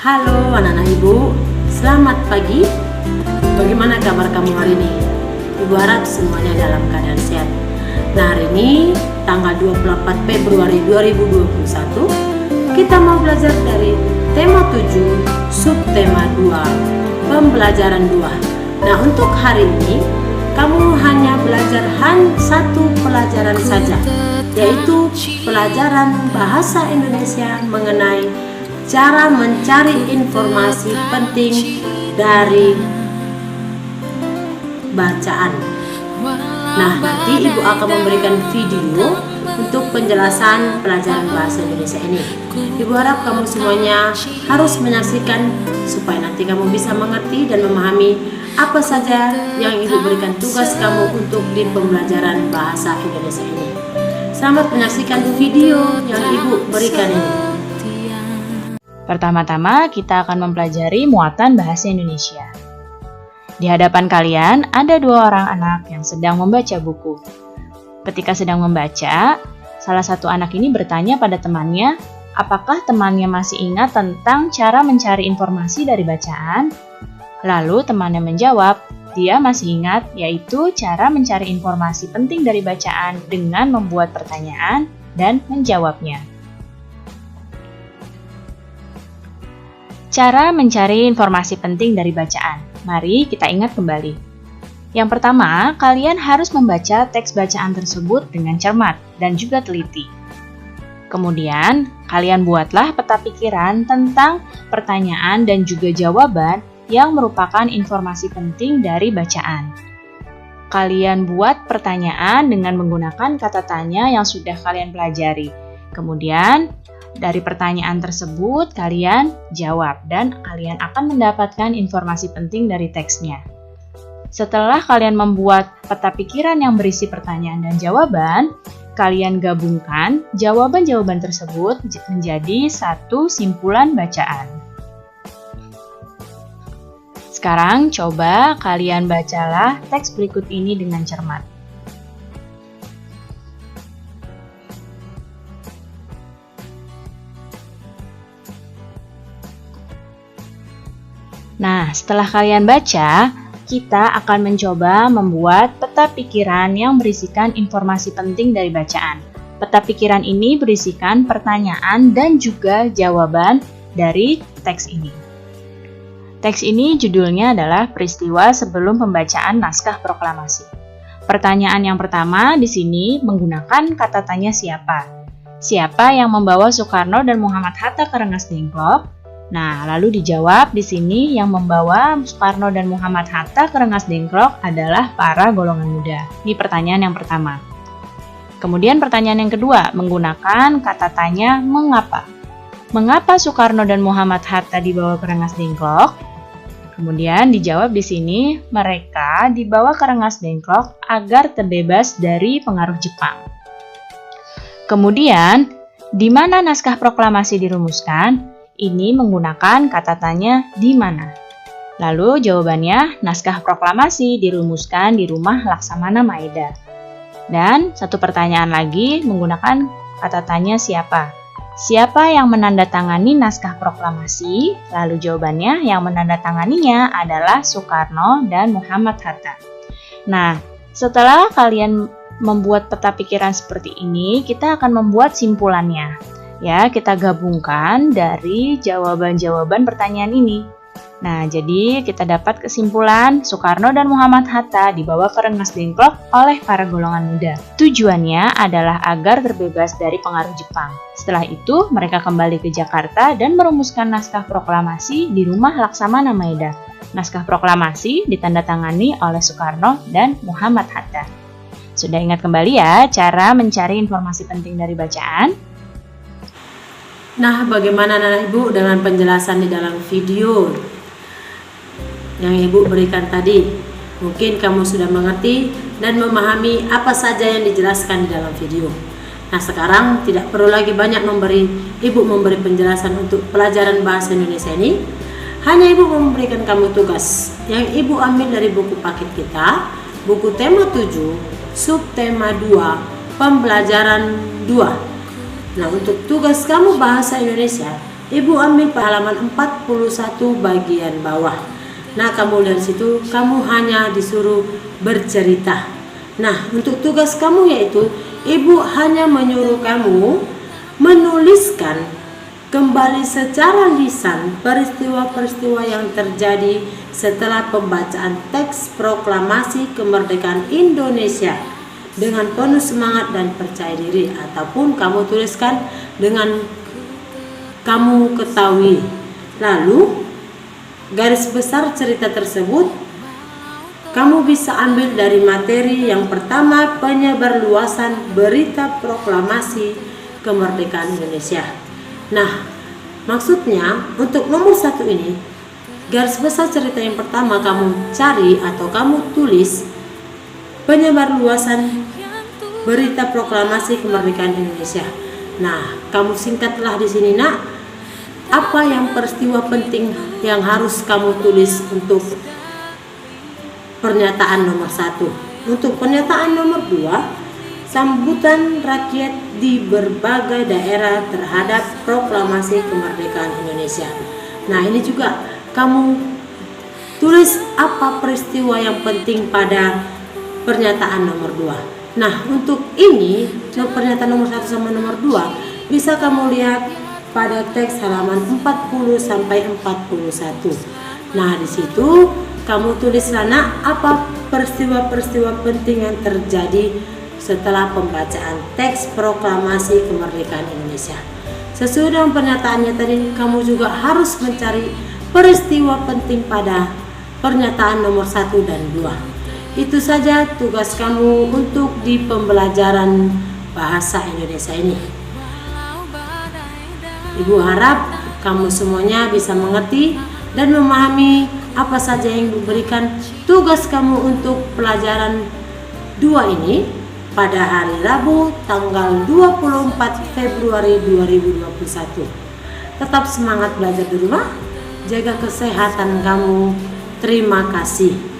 Halo anak-anak ibu, selamat pagi. Bagaimana kabar kamu hari ini? Ibu harap semuanya dalam keadaan sehat. Nah, hari ini tanggal 24 Februari 2021 kita mau belajar dari tema 7 subtema 2 pembelajaran 2. Nah, untuk hari ini kamu hanya belajar satu pelajaran saja, yaitu pelajaran bahasa Indonesia mengenai cara mencari informasi penting dari bacaan. Nah, nanti ibu akan memberikan video untuk penjelasan pelajaran bahasa Indonesia ini. Ibu harap kamu semuanya harus menyaksikan supaya nanti kamu bisa mengerti dan memahami apa saja yang ibu berikan tugas kamu untuk di pembelajaran bahasa Indonesia ini. Selamat menyaksikan video yang ibu berikan ini. Pertama-tama kita akan mempelajari muatan bahasa Indonesia. Di hadapan kalian ada dua orang anak yang sedang membaca buku. Ketika sedang membaca, salah satu anak ini bertanya pada temannya, apakah temannya masih ingat tentang cara mencari informasi dari bacaan? Lalu temannya menjawab, dia masih ingat, yaitu cara mencari informasi penting dari bacaan dengan membuat pertanyaan dan menjawabnya. Cara mencari informasi penting dari bacaan. Mari kita ingat kembali. Yang pertama, kalian harus membaca teks bacaan tersebut dengan cermat dan juga teliti. Kemudian, kalian buatlah peta pikiran tentang pertanyaan dan juga jawaban yang merupakan informasi penting dari bacaan. Kalian buat pertanyaan dengan menggunakan kata tanya yang sudah kalian pelajari. Kemudian, dari pertanyaan tersebut, kalian jawab dan kalian akan mendapatkan informasi penting dari teksnya. Setelah kalian membuat peta pikiran yang berisi pertanyaan dan jawaban, kalian gabungkan jawaban-jawaban tersebut menjadi satu simpulan bacaan. Sekarang coba kalian bacalah teks berikut ini dengan cermat. Nah, setelah kalian baca, kita akan mencoba membuat peta pikiran yang berisikan informasi penting dari bacaan. Peta pikiran ini berisikan pertanyaan dan juga jawaban dari teks ini. Teks ini judulnya adalah peristiwa sebelum pembacaan naskah proklamasi. Pertanyaan yang pertama di sini menggunakan kata tanya siapa. Siapa yang membawa Soekarno dan Muhammad Hatta ke Rengas Dengklok? Nah, lalu dijawab di sini yang membawa Soekarno dan Muhammad Hatta ke Rengas Dengklok adalah para golongan muda. Ini pertanyaan yang pertama. Kemudian pertanyaan yang kedua, menggunakan kata tanya mengapa. Mengapa Soekarno dan Muhammad Hatta dibawa ke Rengas Dengklok? Kemudian dijawab di sini, mereka dibawa ke Rengas Dengklok agar terbebas dari pengaruh Jepang. Kemudian, di mana naskah proklamasi dirumuskan? Ini menggunakan kata tanya di mana. Lalu jawabannya, naskah proklamasi dirumuskan di rumah Laksamana Maeda. Dan satu pertanyaan lagi menggunakan kata tanya siapa. Siapa yang menandatangani naskah proklamasi? Lalu jawabannya, yang menandatanganinya adalah Soekarno dan Muhammad Hatta. Nah, setelah kalian membuat peta pikiran seperti ini, kita akan membuat simpulannya. Ya, kita gabungkan dari jawaban-jawaban pertanyaan ini. Nah, jadi kita dapat kesimpulan Soekarno dan Muhammad Hatta dibawa ke Rengas Dengklok oleh para golongan muda. Tujuannya adalah agar terbebas dari pengaruh Jepang. Setelah itu, mereka kembali ke Jakarta dan merumuskan naskah proklamasi di rumah Laksamana Maeda. Naskah proklamasi ditandatangani oleh Soekarno dan Muhammad Hatta. Sudah ingat kembali ya cara mencari informasi penting dari bacaan? Nah, bagaimana anak ibu dengan penjelasan di dalam video yang ibu berikan tadi? Mungkin kamu sudah mengerti dan memahami apa saja yang dijelaskan di dalam video. Nah, sekarang tidak perlu lagi banyak ibu memberi penjelasan untuk pelajaran bahasa Indonesia ini. Hanya ibu memberikan kamu tugas yang ibu ambil dari buku paket kita, buku tema 7, subtema 2, pembelajaran 2. Nah, untuk tugas kamu bahasa Indonesia, Ibu ambil halaman 41 bagian bawah. Nah, kamu dari situ kamu hanya disuruh bercerita. Nah, untuk tugas kamu yaitu Ibu hanya menyuruh kamu menuliskan kembali secara lisan peristiwa-peristiwa yang terjadi setelah pembacaan teks proklamasi kemerdekaan Indonesia dengan penuh semangat dan percaya diri, ataupun kamu tuliskan dengan kamu ketahui. Lalu garis besar cerita tersebut kamu bisa ambil dari materi yang pertama, penyebarluasan berita proklamasi kemerdekaan Indonesia. Nah, maksudnya untuk nomor 1 ini, garis besar cerita yang pertama kamu cari atau kamu tulis penyebarluasan berita proklamasi kemerdekaan Indonesia. Nah, kamu singkatlah di sini, Nak, apa yang peristiwa penting yang harus kamu tulis untuk pernyataan nomor 1. Untuk pernyataan nomor 2, sambutan rakyat di berbagai daerah terhadap proklamasi kemerdekaan Indonesia. Nah, ini juga kamu tulis apa peristiwa yang penting pada pernyataan nomor 2. Nah, untuk ini pernyataan nomor 1 sama nomor 2 bisa kamu lihat pada teks halaman 40 sampai 41. Nah, di situ kamu tulis sana apa peristiwa-peristiwa penting yang terjadi setelah pembacaan teks proklamasi kemerdekaan Indonesia. Sesuai dengan pernyataannya tadi, kamu juga harus mencari peristiwa penting pada pernyataan nomor 1 dan 2. Itu saja tugas kamu untuk di pembelajaran bahasa Indonesia ini. Ibu harap kamu semuanya bisa mengerti dan memahami apa saja yang diberikan tugas kamu untuk pelajaran 2 ini pada hari Rabu tanggal 24 Februari 2021. Tetap semangat belajar di rumah, jaga kesehatan kamu. Terima kasih.